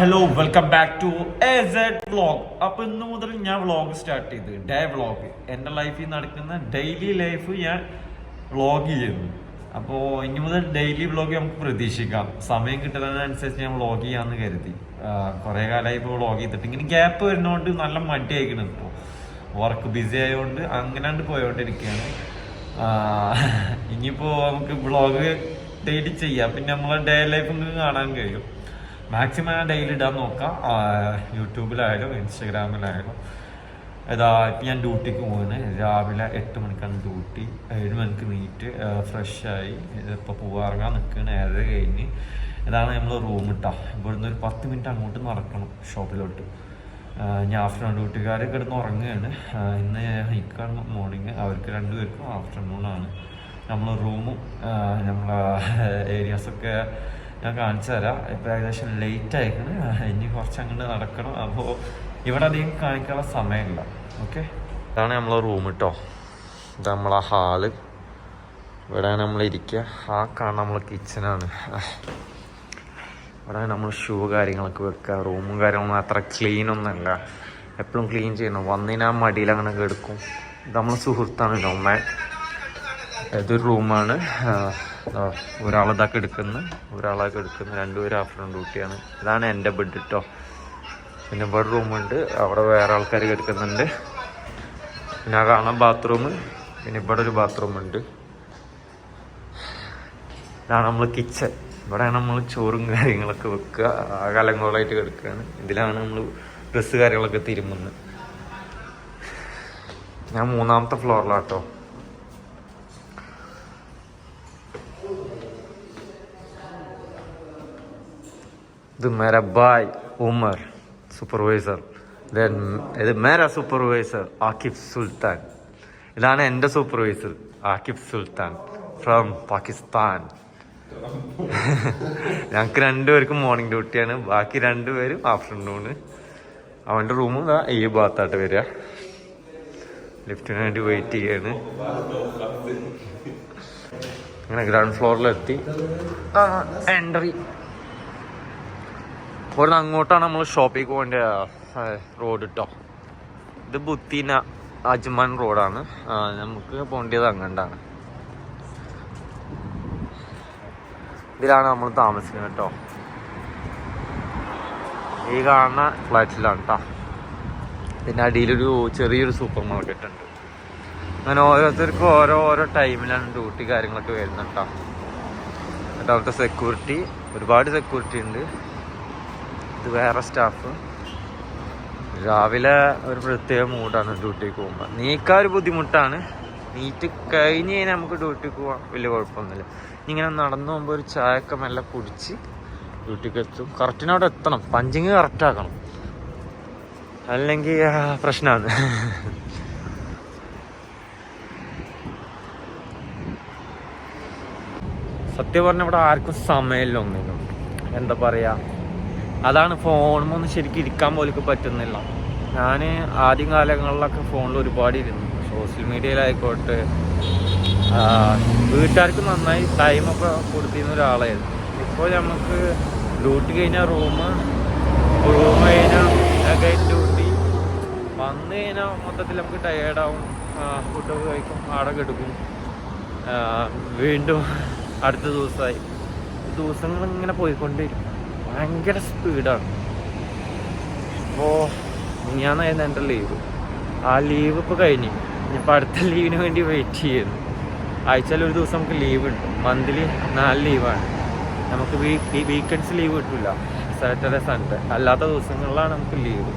Hello welcome back to vlog. അപ്പൊ ഇന്ന് മുതൽ ഞാൻ വ്ളോഗ് സ്റ്റാർട്ട് ചെയ്ത് ഡേ വ്ളോഗ്. എൻ്റെ ലൈഫിൽ നടക്കുന്ന ഡെയിലി ലൈഫ് ഞാൻ വ്ളോഗ് ചെയ്യുന്നു. അപ്പോൾ ഇനി മുതൽ ഡെയിലി വ്ളോഗ് നമുക്ക് പ്രതീക്ഷിക്കാം. സമയം കിട്ടുന്നതിനനുസരിച്ച് ഞാൻ വ്ളോഗ് ചെയ്യാമെന്ന് കരുതി. കുറേ കാലമായി ഇപ്പോൾ വ്ളോഗ് ചെയ്തിട്ട് ഇങ്ങനെ ഗ്യാപ്പ് വരുന്നതുകൊണ്ട് നല്ല മടി ആയിക്കണം. ഇപ്പോൾ വർക്ക് ബിസി ആയതുകൊണ്ട് അങ്ങനെയാണ്ട് പോയോണ്ടിരിക്കുകയാണ്. ഇനിയിപ്പോൾ നമുക്ക് വ്ളോഗ് ഡെയിലി ചെയ്യാം. പിന്നെ നമ്മളെ ഡേ ലൈഫ് കാണാൻ കഴിയും. മാക്സിമം ഞാൻ ഡെയിലി ഇടാൻ നോക്കാം. യൂട്യൂബിലായാലും ഇൻസ്റ്റഗ്രാമിലായാലും. ഇപ്പം ഞാൻ ഡ്യൂട്ടിക്ക് പോകുന്നത് രാവിലെ 8 മണിക്കാണ് ഡ്യൂട്ടി. 7 മണിക്ക് നീറ്റ് ഫ്രഷായി ഇപ്പോൾ പോകാറങ്ങാൻ നിൽക്കുകയാണ്. 7:30 കഴിഞ്ഞ് ഇതാണ് നമ്മൾ റൂം ഇട്ടാ. ഇവിടുന്ന് ഒരു 10 മിനിറ്റ് അങ്ങോട്ട് നടക്കണം ഷോപ്പിലോട്ട്. ഞാൻ ആഫ്റ്റർനൂൺ ഡ്യൂട്ടിക്കാർ കിടന്ന് ഉറങ്ങുകയാണ്. ഇന്ന് ഹൈക്കാണ് മോർണിംഗ്, അവർക്ക് 2 പേർക്കും ആഫ്റ്റർനൂണാണ്. നമ്മൾ റൂമും നമ്മളെ ഏരിയാസൊക്കെ ഞാൻ കാണിച്ചു തരാം. ഇപ്പം ഏകദേശം ലേറ്റ് ആയിക്കണ്. ഇനി കുറച്ച് അങ്ങോട്ട് നടക്കണം. അപ്പോൾ ഇവിടെ അധികം കാണിക്കാനുള്ള സമയമില്ല. ഓക്കെ, ഇതാണ് നമ്മളെ റൂം കേട്ടോ. ഇത് നമ്മളെ ഹാള്. ഇവിടെയാണ് നമ്മൾ ഇരിക്കുക. ആ കാണാൻ നമ്മളെ കിച്ചനാണ്. ഇവിടെ നമ്മൾ ഷൂ കാര്യങ്ങളൊക്കെ വെക്കുക. റൂമും കാര്യങ്ങളൊന്നും അത്ര ക്ലീനൊന്നുമല്ല. എപ്പോഴും ക്ലീൻ ചെയ്യണം. വന്നിന് ആ മടിയിൽ അങ്ങനെ കിടക്കും. ഇത് നമ്മളെ സുഹൃത്താണ് നോമ്മ. ഇതൊരു റൂമാണ്. ഒരാളിതൊക്കെ എടുക്കുന്നു, ഒരാളൊക്കെ എടുക്കുന്നു. 2 പേര് ആഫ്റ്റർനൂൺ ഡ്യൂട്ടിയാണ്. ഇതാണ് എൻ്റെ ബെഡ് കേട്ടോ. പിന്നെ ഇവിടെ റൂമുണ്ട്, അവിടെ വേറെ ആൾക്കാർ കിടക്കുന്നുണ്ട്. പിന്നെ ആ കാണാൻ ബാത്റൂം. പിന്നെ ഇവിടെ ഒരു ബാത്റൂമുണ്ട്. ഇതാണ് നമ്മൾ കിച്ചൺ. ഇവിടെയാണ് നമ്മൾ ചോറും കാര്യങ്ങളൊക്കെ വെക്കുക. ആ കലങ്കോളായിട്ട് കിടക്കുകയാണ്. ഇതിലാണ് നമ്മൾ ഡ്രസ്സ് കാര്യങ്ങളൊക്കെ തിരുമുന്നത്. ഞാൻ 3ാമത്തെ ഫ്ലോറിലാട്ടോ. ഇത് മേര ബായ് ഉമർ സൂപ്പർവൈസർ. ഇത് മേര സൂപ്പർവൈസർ ആക്കിഫ് സുൽത്താൻ. ഇതാണ് എൻ്റെ supervisor Akif Sultan from Pakistan. ഞങ്ങൾക്ക് 2 പേർക്കും മോർണിംഗ് ഡ്യൂട്ടിയാണ്. ബാക്കി 2 പേരും ആഫ്റ്റർനൂണ്. അവൻ്റെ റൂമും ഈ ഭാഗത്തായിട്ട് വരിക. ലിഫ്റ്റിന് വേണ്ടി വെയിറ്റ് ചെയ്യാണ്. അങ്ങനെ ഗ്രൗണ്ട് ഫ്ലോറിലെത്തി. എൻട്രി. ഇവിടെ അങ്ങോട്ടാണ് നമ്മൾ ഷോപ്പിലേക്ക് പോകേണ്ട റോഡ് കേട്ടോ. ഇത് ബുത്തീന അജ്മാൻ റോഡാണ്. നമുക്ക് പോകേണ്ടത് അങ്ങോട്ടാണ്. ഇതിലാണ് നമ്മൾ താമസിക്കുന്നത് കേട്ടോ. ഈ കാണുന്ന ഫ്ലാറ്റിലാണ് കേട്ടോ. പിന്നെ അടിയിലൊരു ചെറിയൊരു സൂപ്പർ മാർക്കറ്റ് ഉണ്ട്. അങ്ങനെ ഓരോരുത്തർക്കും ഓരോ ടൈമിലാണ് ഡ്യൂട്ടി കാര്യങ്ങളൊക്കെ വരുന്നത് കേട്ടോ. എന്നിട്ട് അവിടുത്തെ സെക്യൂരിറ്റി, ഒരുപാട് സെക്യൂരിറ്റി ഉണ്ട്. ഇത് വേറെ സ്റ്റാഫ്. രാവിലെ ഒരു പ്രത്യേക മൂഡാണ് ഡ്യൂട്ടിക്ക് പോകുമ്പോൾ. നീക്കാൻ ഒരു ബുദ്ധിമുട്ടാണ്. നീറ്റ് കഴിഞ്ഞ് കഴിഞ്ഞാൽ നമുക്ക് ഡ്യൂട്ടിക്ക് പോകാൻ വലിയ കുഴപ്പമൊന്നുമില്ല. ഇങ്ങനെ നടന്നു പോകുമ്പോൾ ഒരു ചായയൊക്കെ മെല്ലെ കുടിച്ച് ഡ്യൂട്ടിക്ക് എത്തും. കറക്റ്റിനവിടെ എത്തണം. പഞ്ചിങ് കറക്റ്റാക്കണം, അല്ലെങ്കിൽ പ്രശ്നമാണ്. സത്യം പറഞ്ഞാൽ ഇവിടെ ആർക്കും സമയമില്ല ഒന്നിനും. എന്താ പറയുക, അതാണ് ഫോണിലൊന്നും ശരിക്കും ഇരിക്കാൻ പോലും പറ്റുന്നില്ല. ഞാൻ ആദ്യം കാലങ്ങളിലൊക്കെ ഫോണിൽ ഒരുപാട് ഇരുന്നു. സോഷ്യൽ മീഡിയയിലായിക്കോട്ടെ. വീട്ടുകാർക്ക് നന്നായി ടൈമൊക്കെ കൊടുത്തിരുന്ന ഒരാളായിരുന്നു. ഇപ്പോൾ നമുക്ക് ഡ്യൂട്ടി കഴിഞ്ഞാൽ റൂം കഴിഞ്ഞാൽ ഡ്യൂട്ടി വന്നു കഴിഞ്ഞാൽ മൊത്തത്തിൽ നമുക്ക് ടയേർഡാവും. ഫുഡൊക്കെ കഴിക്കും, ആടെ കിടക്കും. വീണ്ടും അടുത്ത ദിവസമായി. ദിവസങ്ങളിങ്ങനെ പോയിക്കൊണ്ടിരിക്കും. ഭയങ്കര സ്പീഡാണ്. അപ്പോൾ ഞാനായിരുന്നു എൻ്റെ ലീവ്. ആ ലീവ് ഇപ്പോൾ കഴിഞ്ഞു. ഇനിയിപ്പോൾ അടുത്ത ലീവിന് വേണ്ടി വെയിറ്റ് ചെയ്യുന്നു. ആഴ്ചയിൽ ഒരു ദിവസം നമുക്ക് ലീവ് ഉണ്ട്. മന്ത്ലി 4 ലീവാണ് നമുക്ക്. വീക്കെൻഡ്സ് ലീവ് കിട്ടില്ല. സാറ്റർഡേ സൺഡേ അല്ലാത്ത ദിവസങ്ങളിലാണ് നമുക്ക് ലീവ്.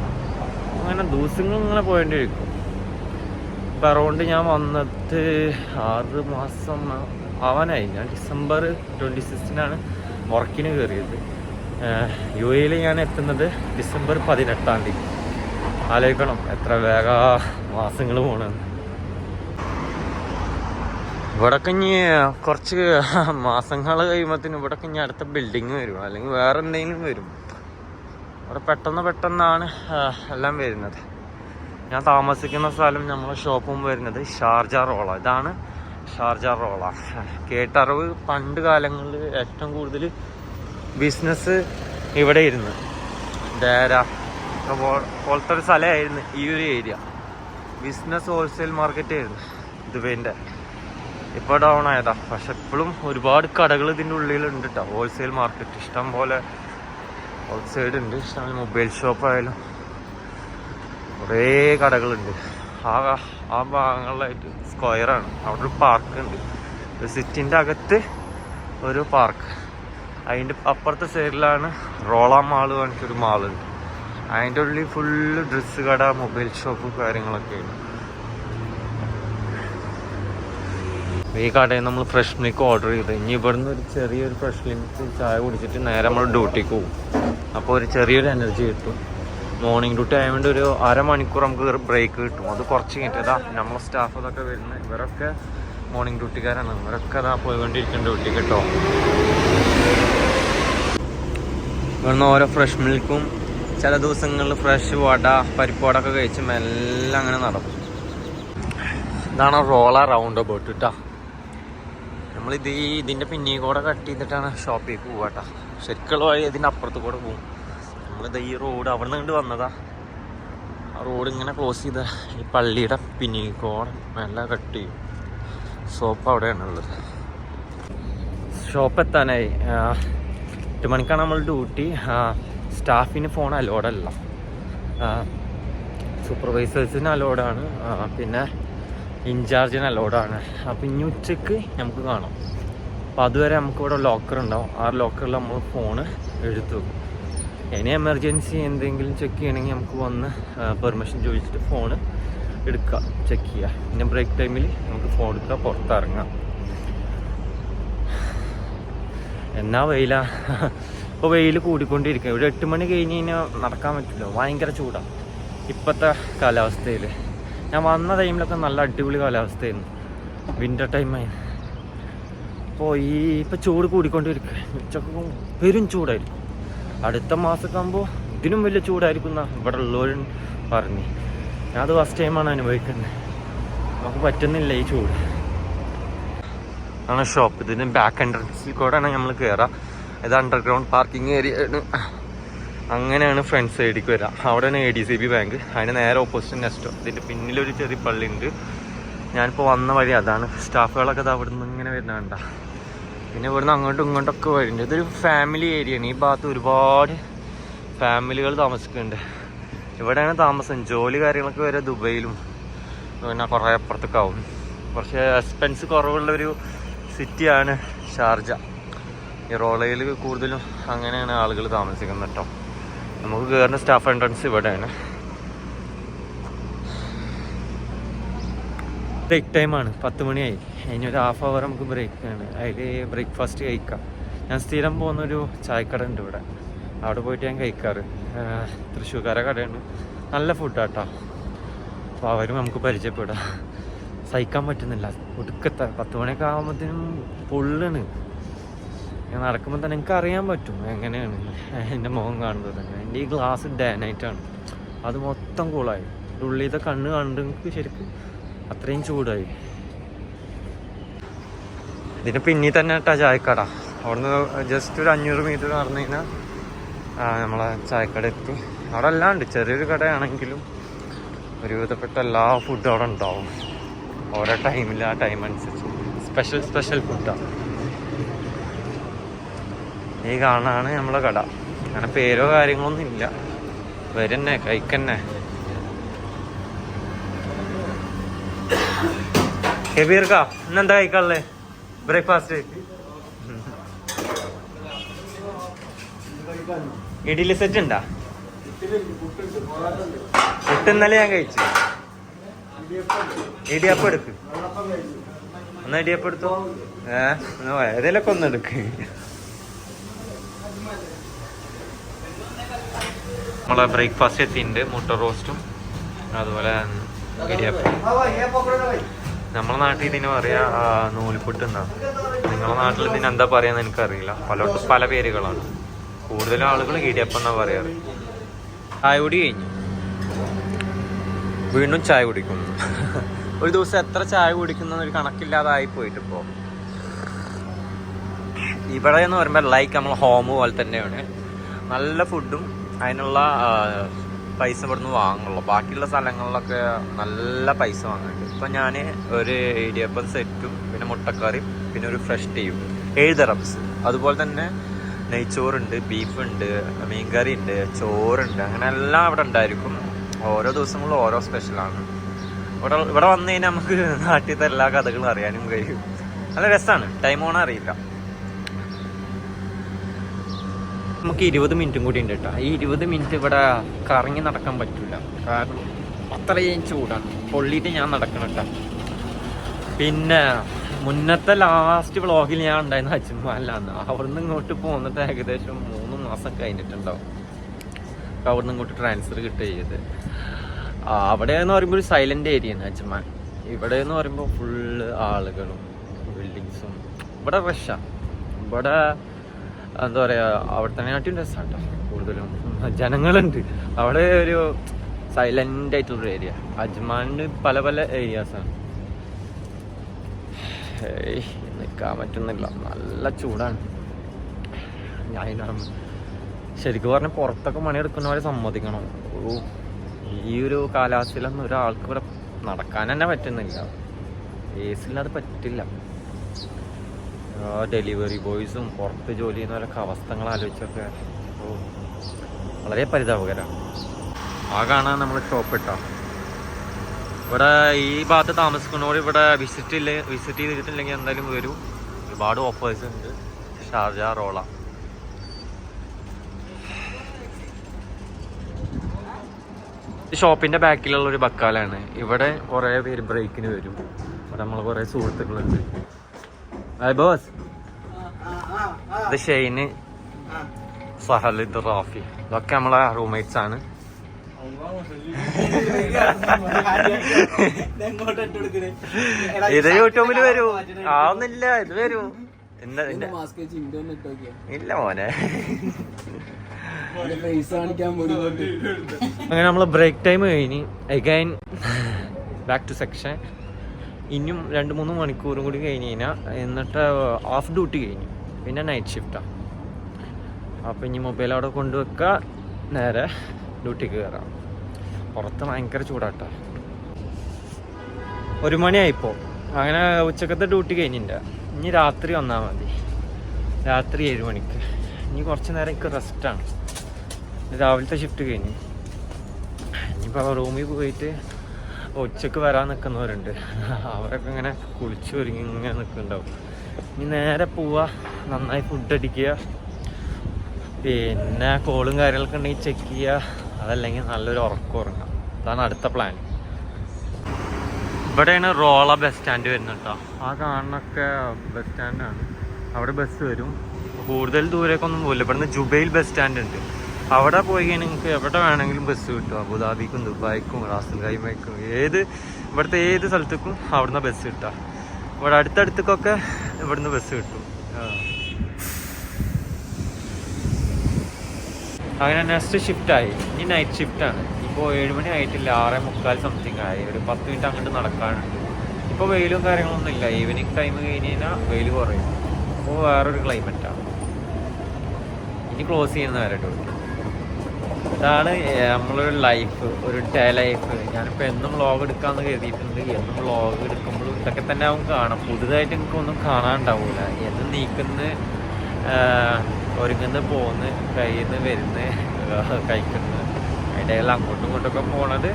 അങ്ങനെ ദിവസങ്ങൾ ഇങ്ങനെ പോയിട്ടിരിക്കും. ഇപ്പം അറൗണ്ട് ഞാൻ വന്നിട്ട് 6 മാസം ആവാനായി. ഞാൻ ഡിസംബർ 26-നാണ് വർക്കിന് കയറിയത്. UAE ഞാൻ എത്തുന്നത് ഡിസംബർ 18-ാം തീയതി. ആലോചിക്കണം എത്ര വേഗ മാസങ്ങൾ പോകണമെന്ന്. ഇവിടൊക്കെ ഇനി കുറച്ച് മാസങ്ങൾ കഴിയുമ്പോഴത്തേനും ഇവിടൊക്കെ ഇനി അടുത്ത ബിൽഡിങ് വരും, അല്ലെങ്കിൽ വേറെ എന്തെങ്കിലും വരും. ഇവിടെ പെട്ടെന്നാണ് എല്ലാം വരുന്നത്. ഞാൻ താമസിക്കുന്ന സ്ഥലം, നമ്മളെ ഷോപ്പും വരുന്നത് ഷാർജ റോള. ഇതാണ് ഷാർജ റോള. കേട്ടറിവ് പണ്ട് കാലങ്ങളിൽ ഏറ്റവും കൂടുതൽ ബിസിനസ് ഇവിടെ ഇരുന്ന്. ദേര പോലത്തെ ഒരു സ്ഥലമായിരുന്നു ഈ ഒരു ഏരിയ. ബിസിനസ് ഹോൾസെയിൽ മാർക്കറ്റ് ആയിരുന്നു ദുബൈൻ്റെ. ഇപ്പോൾ ഡൗൺ ആയതാ. പക്ഷെ ഇപ്പോഴും ഒരുപാട് കടകൾ ഇതിൻ്റെ ഉള്ളിലുണ്ട് കേട്ടോ. ഹോൾസെയിൽ മാർക്കറ്റ് ഇഷ്ടം പോലെ ഹോൾസെയിൽ ഉണ്ട്. ഇഷ്ടം മൊബൈൽ ഷോപ്പായാലും കുറേ കടകളുണ്ട്. ആ ഭാഗങ്ങളിലായിട്ട് സ്ക്വയറാണ്. അവിടെ ഒരു പാർക്കുണ്ട്. ഒരു സിറ്റിൻ്റെ അകത്ത് ഒരു പാർക്ക്. അതിൻ്റെ അപ്പുറത്തെ സൈഡിലാണ് റോള മാള് പറഞ്ഞിട്ടൊരു മാളുണ്ട്. അതിൻ്റെ ഉള്ളിൽ ഫുള്ള് ഡ്രസ്സ് കട, മൊബൈൽ ഷോപ്പ് കാര്യങ്ങളൊക്കെയാണ്. ഈ കടയിൽ നമ്മൾ ഫ്രഷ് മിൽക്ക് ഓർഡർ ചെയ്ത് ഇനി ഇവിടുന്ന് ഒരു ചെറിയൊരു ഫ്രഷ് മിൽക്ക് ചായ കുടിച്ചിട്ട് നേരെ നമ്മൾ ഡ്യൂട്ടിക്ക് പോകും. അപ്പോൾ ഒരു ചെറിയൊരു എനർജി കിട്ടും. മോർണിംഗ് ഡ്യൂട്ടി ആയതുകൊണ്ട് ഒരു അരമണിക്കൂർ നമുക്ക് ബ്രേക്ക് കിട്ടും. അത് കുറച്ച് കഴിഞ്ഞിട്ട് നമ്മളെ സ്റ്റാഫ് അതൊക്കെ വരുന്നത് ഇവരൊക്കെ മോർണിംഗ് ഡ്യൂട്ടിക്കാരാണ്. ഇവരൊക്കെ അതാ പോയിക്കൊണ്ടിരിക്കുന്ന ഡ്യൂട്ടി കേട്ടോ. ഇവിടുന്ന് ഓരോ ഫ്രഷ് മിൽക്കും ചില ദിവസങ്ങളിൽ ഫ്രഷ് വട, പരിപ്പുവടൊക്കെ കഴിച്ച് മെല്ലെ അങ്ങനെ നടക്കും. ഇതാണ് റോള റൗണ്ട് അബൌട്ട് കേട്ടോ. നമ്മളിത് ഇതിൻ്റെ പിന്നീ കൂടെ കട്ട് ചെയ്തിട്ടാണ് ഷോപ്പിലേക്ക് പോവുക കേട്ടോ. ശരിക്കുള്ള വഴി ഇതിൻ്റെ അപ്പുറത്ത് കൂടെ പോകും. നമ്മളിത് ഈ റോഡ് അവിടെ നിന്ന് കൊണ്ട് വന്നതാ. ആ റോഡ് ഇങ്ങനെ ക്ലോസ് ചെയ്ത ഈ പള്ളിയുടെ പിന്നീ കൂടെ മെല്ലെ കട്ട് ചെയ്യും. ഷോപ്പ് അവിടെയാണുള്ളത്. ഷോപ്പ് എത്താനായി. 8 മണിക്കാണ് നമ്മൾ ഡ്യൂട്ടി. സ്റ്റാഫിന് ഫോൺ അലോഡല്ല, സൂപ്പർവൈസേഴ്സിന് അലോഡാണ്, പിന്നെ ഇൻചാർജിന് അലോഡാണ്. അപ്പോൾ ഇനി ഉച്ചയ്ക്ക് നമുക്ക് കാണാം. അപ്പോൾ അതുവരെ നമുക്കിവിടെ ലോക്കർ ഉണ്ടാവും. ആ ലോക്കറിൽ നമ്മൾ ഫോണ് എടുത്തു വെക്കും. ഇനി എമർജൻസി എന്തെങ്കിലും ചെക്ക് ചെയ്യണമെങ്കിൽ നമുക്ക് വന്ന് പെർമിഷൻ ചോദിച്ചിട്ട് ഫോണ് എടുക്കുക, ചെക്ക് ചെയ്യുക. പിന്നെ ബ്രേക്ക് ടൈമിൽ നമുക്ക് ഫോൺ എടുക്കുക, പുറത്തിറങ്ങാം. എന്നാ വെയിലാ. ഇപ്പോൾ വെയിൽ കൂടിക്കൊണ്ടിരിക്കുക. ഇവിടെ 8 മണി കഴിഞ്ഞ് കഴിഞ്ഞാൽ നടക്കാൻ പറ്റില്ല, ഭയങ്കര ചൂടാണ് ഇപ്പോഴത്തെ കാലാവസ്ഥയിൽ. ഞാൻ വന്ന ടൈമിലൊക്കെ നല്ല അടിപൊളി കാലാവസ്ഥയായിരുന്നു, വിൻ്റർ ടൈമായിരുന്നു. അപ്പോൾ ഇപ്പോൾ ചൂട് കൂടിക്കൊണ്ടിരിക്കുക. ഉച്ചക്ക് പെരും ചൂടായിരിക്കും. അടുത്ത മാസമൊക്കെ ആകുമ്പോൾ ഇതിനും വലിയ ചൂടായിരിക്കും എന്നാണ് ഇവിടെ ഉള്ളവരും പറഞ്ഞ്. ഞാൻ അത് ഫസ്റ്റ് ടൈമാണ് അനുഭവിക്കുന്നത്. നമുക്ക് പറ്റുന്നില്ല ഈ ചൂട്. ആണ് ഷോപ്പ്. ഇതിന് ബാക്ക് എൻട്രൻസിൽ കൂടെയാണ് നമ്മൾ കയറുക. ഇത് അണ്ടർഗ്രൗണ്ട് പാർക്കിംഗ് ഏരിയ ആണ്. അങ്ങനെയാണ് ഫ്രണ്ട് സൈഡിലേക്ക് വരിക. അവിടെയാണ് ADCB ബാങ്ക്. അതിന് നേരെ ഓപ്പോസിറ്റ് നെസ്റ്റോ. ഇതിൻ്റെ പിന്നിലൊരു ചെറിയ പള്ളി ഉണ്ട്. ഞാനിപ്പോൾ വന്ന വഴി അതാണ്. സ്റ്റാഫുകളൊക്കെ അവിടെ നിന്ന് ഇങ്ങനെ വരുന്നുണ്ട. പിന്നെ ഇവിടുന്ന് അങ്ങോട്ടും ഇങ്ങോട്ടൊക്കെ വരുന്നുണ്ട്. ഇതൊരു ഫാമിലി ഏരിയയാണ്. ഈ ഭാഗത്ത് ഒരുപാട് ഫാമിലികൾ താമസിക്കുന്നുണ്ട്. ഇവിടെയാണ് താമസം. ജോലി കാര്യങ്ങളൊക്കെ വരെ ദുബൈയിലും പിന്നെ കുറേ അപ്പുറത്തൊക്കെ ആവും. കുറച്ച് എക്സ്പെൻസ് കുറവുള്ളൊരു സിറ്റിയാണ് ഷാർജ. ഈ റോളയിൽ കൂടുതലും അങ്ങനെയാണ് ആളുകൾ താമസിക്കുന്നത് കേട്ടോ. നമുക്ക് കയറുന്ന സ്റ്റാഫ് എൻട്രൻസ് ഇവിടെയാണ്. ബ്രേക്ക് ടൈമാണ്. 10 മണിയായി. ഇനി ഒരു ഹാഫ് അവർ നമുക്ക് ബ്രേക്കാണ്. അതിൽ ബ്രേക്ക്ഫാസ്റ്റ് കഴിക്കാം. ഞാൻ സ്ഥിരം പോകുന്നൊരു ചായക്കട ഉണ്ട് ഇവിടെ. അവിടെ പോയിട്ട് ഞാൻ കഴിക്കാറ്. തൃശ്ശൂർക്കാരെ കടയാണ്. നല്ല ഫുഡാട്ടോ. അപ്പോൾ അവരും നമുക്ക് പരിചയപ്പെടാം. സഹിക്കാൻ പറ്റുന്നില്ല, ഒടുക്കത്തെ 10 മണിയൊക്കെ ആകുമ്പോഴത്തേനും പൊള്ളാണ്. ഞാൻ നടക്കുമ്പോൾ തന്നെ എനിക്ക് അറിയാൻ പറ്റും എങ്ങനെയാണ് എൻ്റെ മുഖം കാണുന്നത് തന്നെ. എൻ്റെ ഈ ഗ്ലാസ് ഡേ നൈറ്റാണ്, അത് മൊത്തം കൂളായി. ഉള്ളിലത്തെ കണ്ണ് കണ്ടെങ്കിൽ ശരിക്കും അത്രയും ചൂടായി. ഇതിന് പിന്നിൽ തന്നെ ഇട്ടാ ചായക്കട. അവിടുന്ന് ജസ്റ്റ് ഒരു 500 മീറ്റർ നടന്നു കഴിഞ്ഞാൽ നമ്മളെ ചായക്കട എത്തി. അവിടെ എല്ലാം ഉണ്ട്. ചെറിയൊരു കടയാണെങ്കിലും ഒരുവിധപ്പെട്ട എല്ലാ ഫുഡും അവിടെ ഉണ്ടാവും. ഓരോ ടൈമിൽ ആ ടൈം അനുസരിച്ച് സ്പെഷ്യൽ ഫുഡാണ്. ഈ കാണാണ് നമ്മളെ കട. അങ്ങനെ പേരോ കാര്യങ്ങളൊന്നും ഇല്ല. വരന്നെ കഴിക്കന്നെ. കബീർക്കാ ഇന്നെന്താ കഴിക്കാനുള്ളേ ബ്രേക്ക്ഫാസ്റ്റ്? ഇഡ്ഡലി സെറ്റ് ഉണ്ടാ? പുട്ട് ഇന്നലെ ഞാൻ കഴിച്ചു. ഇടിയപ്പം എടുക്ക്. എന്നാ ഇടിയപ്പം എടുത്തോ. ഏതേലൊക്കെ ഒന്നെടുക്ക്. നമ്മളെ ബ്രേക്ക്ഫാസ്റ്റ് എത്തിയിട്ടുണ്ട്. മുട്ട റോസ്റ്റും അതുപോലെ ഇടിയപ്പം. നമ്മളെ നാട്ടിൽ ഇതിന് പറയാ നൂൽപുട്ട് എന്നാ. നിങ്ങളെ നാട്ടിൽ ഇതിന് എന്താ പറയാന്ന് എനിക്കറിയില്ല. പലർക്കും പല പേരുകളാണ്. കൂടുതലും ആളുകൾ ഇടിയപ്പം എന്നാ പറയാറ്. ചായ കുടി കഴിഞ്ഞു. വീണ്ടും ചായ കുടിക്കുന്നു. ഒരു ദിവസം എത്ര ചായ കുടിക്കുന്ന ഒരു കണക്കില്ലാതായി പോയിട്ടിപ്പോ. ഇവിടെ എന്ന് പറയുമ്പോൾ ലൈക്ക് നമ്മൾ ഹോം പോലെ തന്നെയാണ്. നല്ല ഫുഡും അതിനുള്ള പൈസ ഇവിടുന്ന് വാങ്ങുള്ളൂ. ബാക്കിയുള്ള സ്ഥലങ്ങളിലൊക്കെ നല്ല പൈസ വാങ്ങുന്നുണ്ട്. ഇപ്പം ഞാൻ ഒരു ഇടിയപ്പം സെറ്റും പിന്നെ മുട്ടക്കറിയും പിന്നെ ഒരു ഫ്രഷ് ടീയും 7 ദിർഹംസ്. അതുപോലെ തന്നെ നെയ്ച്ചോറുണ്ട്, ബീഫുണ്ട്, മീൻകറി ഉണ്ട്, ചോറുണ്ട്, അങ്ങനെ എല്ലാം ഇവിടെ ഉണ്ടായിരിക്കും. ഓരോ ദിവസങ്ങളിലും ഓരോ സ്പെഷ്യലാണ്. ഇവിടെ വന്നു കഴിഞ്ഞാൽ നമുക്ക് നാട്ടിലത്തെ എല്ലാ കഥകളും അറിയാനും കഴിയും. നല്ല രസമാണ്. ടൈം ഓണ അറിയില്ല. നമുക്ക് 20 മിനിറ്റും കൂടി ഉണ്ട് കേട്ടോ. ഈ 20 മിനിറ്റ് ഇവിടെ കറങ്ങി നടക്കാൻ പറ്റില്ല, കാരണം അത്രയും ചൂടാണ്. പൊള്ളിയിട്ട് ഞാൻ നടക്കണം കേട്ടോ. പിന്നെ മുന്നത്തെ ലാസ്റ്റ് വ്ളോഗിൽ ഞാൻ ഉണ്ടായിരുന്ന അജ്മാനിലാണ്. അവിടുന്ന് ഇങ്ങോട്ട് പോന്നിട്ട് ഏകദേശം 3 മാസം കഴിഞ്ഞിട്ടുണ്ടാവും. അവിടുന്ന് ഇങ്ങോട്ട് ട്രാൻസ്ഫർ കിട്ടുക ചെയ്ത്. അവിടെ എന്ന് പറയുമ്പോൾ ഒരു സൈലന്റ് ഏരിയയാണ് അജ്മാൻ. ഇവിടെ എന്ന് പറയുമ്പോൾ ഫുള്ള് ആളുകളും ബിൽഡിങ്സും. ഇവിടെ റഷാണ്. ഇവിടെ എന്താ പറയുക, അവിടെ തന്നെ നാട്ടിലും രസമാണ് കേട്ടോ. കൂടുതലും ജനങ്ങളുണ്ട്. അവിടെ ഒരു സൈലന്റ് ആയിട്ടുള്ളൊരു ഏരിയ. അജ്മാനിന് പല പല ഏരിയാസാണ്. നിൽക്കാൻ പറ്റുന്നില്ല, നല്ല ചൂടാണ്. ഞാൻ ശരിക്കും പറഞ്ഞാൽ പുറത്തൊക്കെ പണിയെടുക്കുന്നവരെ സമ്മതിക്കണം. ഈ ഒരു കാലാവസ്ഥയിലൊന്നും ഒരാൾക്ക് ഇവിടെ നടക്കാൻ തന്നെ പറ്റുന്നില്ല. ഏസില്ലാതെ പറ്റില്ല. ഡെലിവറി ബോയ്സും പുറത്ത് ജോലി ചെയ്യുന്നവരൊക്കെ അവസ്ഥകൾ ആലോചിച്ചൊക്കെ വളരെ പരിതാപകരമാണ്. ആ കാണാൻ നമ്മൾ ഷോപ്പ് ഇട്ടാ. ഇവിടെ ഈ ഭാഗത്ത് താമസിക്കുന്നവർ ഇവിടെ വിസിറ്റ് ചെയ്തിട്ടില്ലെങ്കിൽ എന്തായാലും വരും. ഒരുപാട് ഓഫേഴ്സ് ഉണ്ട്. Sharjah, Rolla. ഷോപ്പിന്റെ ബാക്കിലുള്ള ഒരു ബക്കാലാണ്. ഇവിടെ കുറേ പേര് ബ്രേക്കിന് വരും. ഇവിടെ നമ്മൾ കുറേ സുഹൃത്തുക്കളുണ്ട്. ബോസ്, ഇത് ഷെയ്ന്, സഹൽ, ഇത് റാഫി, ഇതൊക്കെ നമ്മളെ റൂംമേറ്റ്സ് ആണ്. ഇത് യൂട്യൂബിൽ വരൂ. ആവുന്നില്ല, ഇത് വരൂ. ഇല്ല മോനെ. അങ്ങനെ നമ്മള് ബ്രേക്ക് ടൈം കഴിഞ്ഞ് അഗൈൻ ബാക്ക് ടു സെക്ഷൻ. ഇനിയും 2-3 മണിക്കൂറും കൂടി കഴിഞ്ഞ് കഴിഞ്ഞാൽ എന്നിട്ട് ഹാഫ് ഡ്യൂട്ടി കഴിഞ്ഞു. പിന്നെ നൈറ്റ് ഷിഫ്റ്റാണ്. അപ്പം ഇനി മൊബൈൽ അവിടെ കൊണ്ടുവെക്കുക, നേരെ ഡ്യൂട്ടിക്ക് കയറാം. പുറത്ത് ഭയങ്കര ചൂടാട്ടോ. 1 മണിയായിപ്പോൾ. അങ്ങനെ ഉച്ചക്കത്തെ ഡ്യൂട്ടി കഴിഞ്ഞില്ല. ഇനി രാത്രി വന്നാൽ മതി. രാത്രി 7 മണിക്ക്. ഇനി കുറച്ച് നേരം എനിക്ക് റെസ്റ്റാണ്. രാവിലത്തെ ഷിഫ്റ്റ് കഴിഞ്ഞു. ഇനിയിപ്പോൾ റൂമിൽ പോയിട്ട് ഉച്ചക്ക് വരാൻ നിൽക്കുന്നവരുണ്ട്. അവരൊക്കെ ഇങ്ങനെ കുളിച്ച് ഒരുങ്ങി ഇങ്ങനെ നിൽക്കുന്നുണ്ടാവും. ഇനി നേരെ പോവുക, നന്നായി ഫുഡ് അടിക്കുക, പിന്നെ കോളും കാര്യങ്ങളൊക്കെ ഉണ്ടെങ്കിൽ ചെക്ക് ചെയ്യുക, അതല്ലെങ്കിൽ നല്ലൊരു ഉറക്കം ഉറങ്ങാം. അതാണ് അടുത്ത പ്ലാൻ. ഇവിടെയാണ് റോള ബസ് സ്റ്റാൻഡ് വരുന്നത് കേട്ടോ. ആ കാണുന്നൊക്കെ ബസ് സ്റ്റാൻഡാണ്. അവിടെ ബസ് വരും. കൂടുതൽ ദൂരേക്കൊന്നും പോകില്ല. ഇവിടുന്ന് ജുബൈൽ ബസ് സ്റ്റാൻഡ് ഉണ്ട്. അവിടെ പോയി കഴിഞ്ഞാൽ നിങ്ങൾക്ക് എവിടെ വേണമെങ്കിലും ബസ് കിട്ടും. അബുദാബിക്കും ദുബായിക്കും റാസൽ ഖൈമയ്ക്കും ഇവിടുത്തെ ഏത് സ്ഥലത്തേക്കും അവിടുന്ന് ബസ് കിട്ടുക. ഇവിടെ അടുത്തടുത്തേക്കൊക്കെ ഇവിടുന്ന് ബസ് കിട്ടും. അങ്ങനെ നെക്സ്റ്റ് ഷിഫ്റ്റായി. ഇനി നൈറ്റ് ഷിഫ്റ്റാണ്. ഇപ്പോൾ 7 മണി ആയിട്ടില്ല, 6:45 സംതിങ് ആയി. ഒരു 10 മിനിറ്റ് അങ്ങോട്ട് നടക്കാനുണ്ട്. ഇപ്പോൾ വെയിലും കാര്യങ്ങളൊന്നും ഇല്ല. ഈവനിങ് ടൈം കഴിഞ്ഞ് കഴിഞ്ഞാൽ വെയിൽ കുറയും. അപ്പോൾ വേറൊരു ക്ലൈമറ്റാണ്. ഇനി ക്ലോസ് ചെയ്യുന്ന വരെ ഡ്യൂട്ടി. ഇതാണ് നമ്മളൊരു ലൈഫ്, ഒരു ഡേ ലൈഫ്. ഞാനിപ്പോൾ എന്നും വ്ളോഗ് എടുക്കാമെന്ന് കരുതിയിട്ടുണ്ട്. എന്നും വ്ളോഗ് എടുക്കുമ്പോഴും ഇതൊക്കെ തന്നെ ആവും കാണാം. പുതുതായിട്ട് എനിക്കൊന്നും കാണാനുണ്ടാവില്ല. എന്നും നീക്കുന്ന ഒരുങ്ങുന്ന പോകുന്ന കയ്യിൽ നിന്ന് വരുന്ന കഴിക്കുന്നത്, ഇടയിൽ അങ്ങോട്ടും ഇങ്ങോട്ടൊക്കെ പോണത്,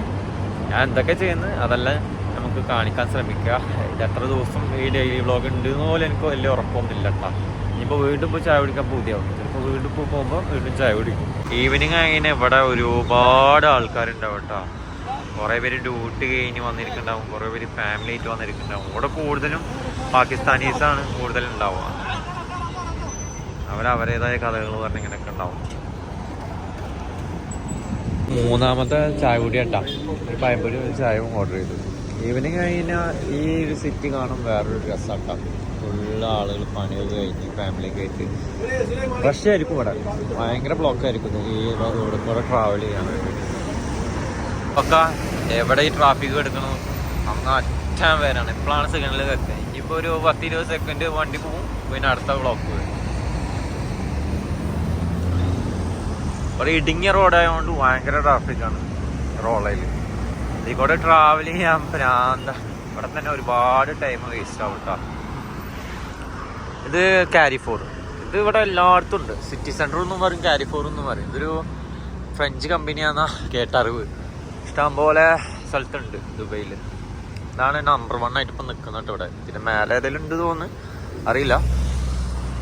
ഞാൻ എന്തൊക്കെ ചെയ്യുന്നത് അതെല്ലാം നമുക്ക് കാണിക്കാൻ ശ്രമിക്കുക. ഇത് എത്ര ദിവസം ഈ ഡെയിലി വ്ളോഗ് ഉണ്ട് എന്ന് പോലെ എനിക്ക് വലിയ ഉറപ്പൊന്നുമില്ല കേട്ടോ. ഇനിയിപ്പോൾ വീട്ടിൽ പോയി ചായ കുടിക്കാൻ പൂതിയാവും. ചിലപ്പോൾ വീട്ടിൽ പോകുമ്പോൾ വീണ്ടും ചായ കുടിക്കും. ഈവനിങ് ആയിങ്ങനെ ഇവിടെ ഒരുപാട് ആൾക്കാരുണ്ടാവും കേട്ടോ. കുറേ പേര് ഡ്യൂട്ടി കഴിഞ്ഞ് വന്നിരിക്കുന്നുണ്ടാവും, കുറേ പേര് ഫാമിലി ആയിട്ട് വന്നിരിക്കുന്നുണ്ടാവും. ഇവിടെ കൂടുതലും പാകിസ്ഥാനീസാണ് കൂടുതലുണ്ടാവുക. അവരവരുടേതായ കഥകൾ പറഞ്ഞ് ഇങ്ങനെയൊക്കെ ഉണ്ടാവും. 3ാമത്തെ ചായ കൂടി ഉണ്ടാ. ഒരു പഴംപൊരി ഒരു ചായവും ഓർഡർ ചെയ്തു. ഈവനിങ് കഴിഞ്ഞാൽ ഈ ഒരു സിറ്റി കാണും വേറൊരു രസമാക്കാം. ഫുള്ള് ആളുകൾ പണിയൊക്കെ കഴിഞ്ഞ് ഫാമിലിയൊക്കെ ആയിട്ട് റഷായിരിക്കും. ഇവിടെ ഭയങ്കര ബ്ലോക്കായിരിക്കും ഈ ഇവിടെ കൂടെ ട്രാവൽ ചെയ്യാൻ വേണ്ടിയിട്ട്. ഒക്കെ എവിടെ ഈ ട്രാഫിക് എടുക്കണം അങ്ങ് അറ്റാൻ വരാണ്. ഇപ്പോഴാണ് സെക്കൻഡിൽ എത്തുക. ഇനിയിപ്പോൾ ഒരു 10-20 സെക്കൻഡ് വണ്ടി പോകും, പിന്നെ അടുത്ത ബ്ലോക്ക് വരും. ഇവിടെ ഇടുങ്ങിയ റോഡായതുകൊണ്ട് ഭയങ്കര ട്രാഫിക്കാണ് റോളയിൽ. ഇതിൽ കൂടെ ട്രാവൽ ചെയ്യാൻ ഭ്രാന്ത. ഇവിടെ തന്നെ ഒരുപാട് ടൈം വേസ്റ്റ് ആവും കേട്ടോ. ഇത് കാരിഫോർ. ഇത് ഇവിടെ എല്ലായിടത്തും ഉണ്ട്. സിറ്റി സെൻറ്റർ എന്നും പറയും, കാരിഫോർ എന്നും പറയും. ഇതൊരു ഫ്രഞ്ച് കമ്പനിയാണെന്നാ കേട്ടറിവ്. ഇഷ്ടംപോലെ സ്ഥലത്തുണ്ട് ദുബൈയിൽ. ഇതാണ് നമ്പർ 1 ആയിട്ട് ഇപ്പം നിൽക്കുന്നത് ഇവിടെ. ഇതിന് മേലെ ഏതെങ്കിലും ഉണ്ട് തോന്നുന്നു, അറിയില്ല.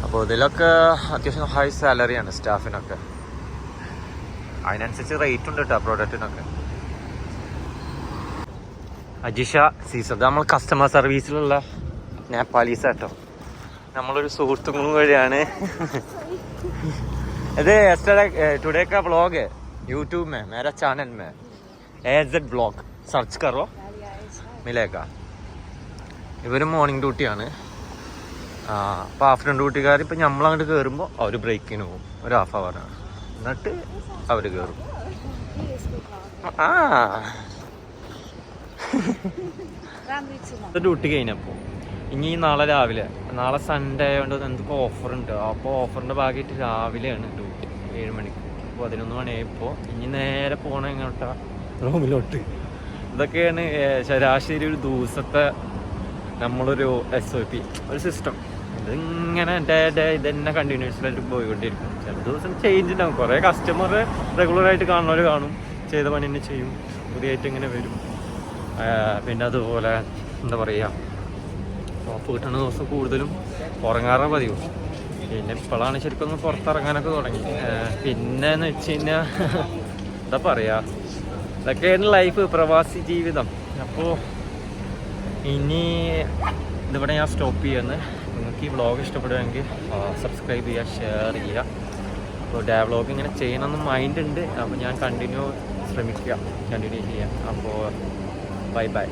അപ്പോൾ ഇതിലൊക്കെ അത്യാവശ്യം ഹൈ സാലറിയാണ് സ്റ്റാഫിനൊക്കെ. അതിനനുസരിച്ച് റേറ്റ് ഉണ്ട് കേട്ടോ പ്രോഡക്റ്റിനൊക്കെ. അജിഷ സീസർ നമ്മൾ കസ്റ്റമർ സർവീസിലുള്ള നേപ്പാളീസ് കേട്ടോ. നമ്മളൊരു സുഹൃത്തുക്കളും വഴിയാണ്. ഇത് टुडे का ब्लॉग है यूट्यूब में, मेरा चैनल में AZ ब्लॉग सर्च करो मिलेगा. ഇവര് മോർണിംഗ് ഡ്യൂട്ടിയാണ്. അപ്പോൾ ആഫ്റ്റർനൂൺ ഡ്യൂട്ടിക്കാർ ഇപ്പം നമ്മളങ്ങോട്ട് കയറുമ്പോൾ അവർ ബ്രേക്കിന് പോകും, ഒരു ഹാഫ് അവറാണ്. എന്നിട്ട് അവർ കയറും. ഡ്യൂട്ടി കഴിഞ്ഞപ്പോൾ ഇനി നാളെ രാവിലെ, നാളെ സൺഡേ ആയതുകൊണ്ട് എന്തൊക്കെ ഓഫറുണ്ട്. അപ്പോൾ ഓഫറിൻ്റെ ഭാഗമായിട്ട് രാവിലെയാണ് ഡ്യൂട്ടി 7 മണിക്ക്. 11 മണിയായപ്പോൾ ഇനി നേരെ പോകണ എങ്ങോട്ടാ റൂമിലോട്ട്. ഇതൊക്കെയാണ് ശരാശരി ഒരു ദിവസത്തെ നമ്മളൊരു SOP, ഒരു സിസ്റ്റം. ഇതിങ്ങനെ ഇതന്നെ കണ്ടിന്യൂസ്ലായിട്ട് പോയിക്കൊണ്ടിരിക്കും. ചില ദിവസം ചേഞ്ച് ഉണ്ടാകും. കുറേ കസ്റ്റമർ റെഗുലറായിട്ട് കാണുന്നവർ കാണും, ചെയ്ത പണി തന്നെ ചെയ്യും, പുതിയതായിട്ട് ഇങ്ങനെ വരും. പിന്നെ അതുപോലെ എന്താ പറയുക, ഓഫ് കിട്ടുന്ന ദിവസം കൂടുതലും ഉറങ്ങാറ പതിവ്. പിന്നെ ഇപ്പോഴാണ് ശരിക്കും ഒന്ന് പുറത്തിറങ്ങാനൊക്കെ തുടങ്ങി. പിന്നെ എന്ന് വെച്ച് കഴിഞ്ഞാൽ എന്താ പറയുക, ഇതൊക്കെയാണ് ലൈഫ്, പ്രവാസി ജീവിതം. അപ്പോൾ ഇനി ഇതിവിടെ ഞാൻ സ്റ്റോപ്പ് ചെയ്യുന്നത്. നിങ്ങൾക്ക് ഈ വ്ളോഗ് ഇഷ്ടപ്പെടുമെങ്കിൽ സബ്സ്ക്രൈബ് ചെയ്യുക, ഷെയർ ചെയ്യുക. അപ്പോൾ വ്ളോഗ് ഇങ്ങനെ ചെയ്യണമെന്ന് മൈൻഡ് ഉണ്ട്. അപ്പോൾ ഞാൻ കണ്ടിന്യൂ ചെയ്യാം. അപ്പോൾ ബൈ ബൈ.